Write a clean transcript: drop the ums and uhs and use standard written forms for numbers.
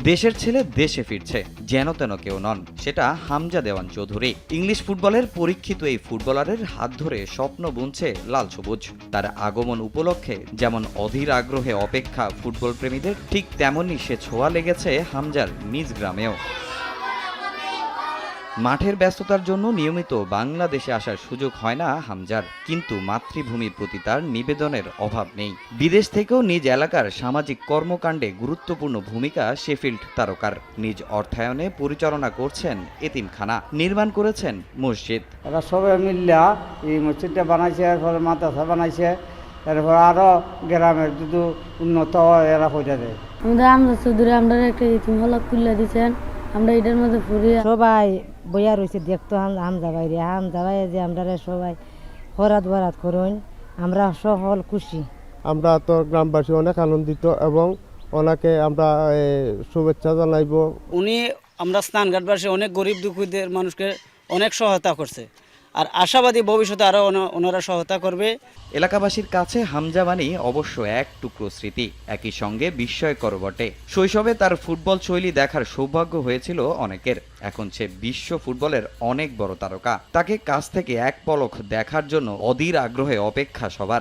দেশের ছেলে দেশে ফিরছে, যেন তেন কেউ নন, সেটা হামজা দেওয়ান চৌধুরী। ইংলিশ ফুটবলের পরীক্ষিত এই ফুটবলারের হাত ধরে স্বপ্ন বুনছে লাল সবুজ। তার আগমন উপলক্ষে যেমন অধীর আগ্রহে অপেক্ষা ফুটবল প্রেমীদের, ঠিক তেমনই সে ছোঁয়া লেগেছে হামজার নিজ গ্রামেও। মাঠের ব্যস্ততার জন্য নিয়মিত বাংলাদেশে আসার সুযোগ হয় না হামজার, কিন্তু মাতৃভূমির প্রতি তার নিবেদনের অভাব নেই। বিদেশ থেকেও নিজ এলাকার সামাজিক কর্মকাণ্ডে গুরুত্বপূর্ণ ভূমিকা শেফিল্ড তারকার। নিজ অর্থায়নে পরিচালনা করছেন এতিমখানা, নির্মাণ করেছেন মসজিদ। এরা সবাই মিল্লা এই মসজিদটা বানাইছে, এরপরে মাদ্রাসা বানাইছে, এরপর আরো গ্রামের যদি উন্নত হয় এরা হয়ে দেয়। আমরা চৌধুরী আমরা একটা ইতিম হলক খুলে দিচ্ছেন, আমরা এটার মধ্যে পড়ি। সবাই বইয়া রয়েছে দেখতো হামজা ভাই যে আমরা সবাই বরাত করুন, আমরা সকল খুশি। আমরা তো গ্রামবাসী অনেক আনন্দিত এবং ওনাকে আমরা শুভেচ্ছা জানাইব। উনি আমরা স্নানঘাটবাসী অনেক গরিব দুঃখীদের মানুষকে অনেক সহায়তা করছে, আর আশাবাদী ভবিষ্যতে আরও ওনারা সহায়তা করবে। এলাকাবাসীর কাছে হামজা মানি অবশ্য এক টুকরো স্মৃতি, একই সঙ্গে বিস্ময়কর বটে। শৈশবে তার ফুটবল শৈলী দেখার সৌভাগ্য হয়েছিল অনেকের। এখন সে বিশ্ব ফুটবলের অনেক বড় তারকা। তাকে কাছ থেকে এক পলক দেখার জন্য অধীর আগ্রহে অপেক্ষা সবার।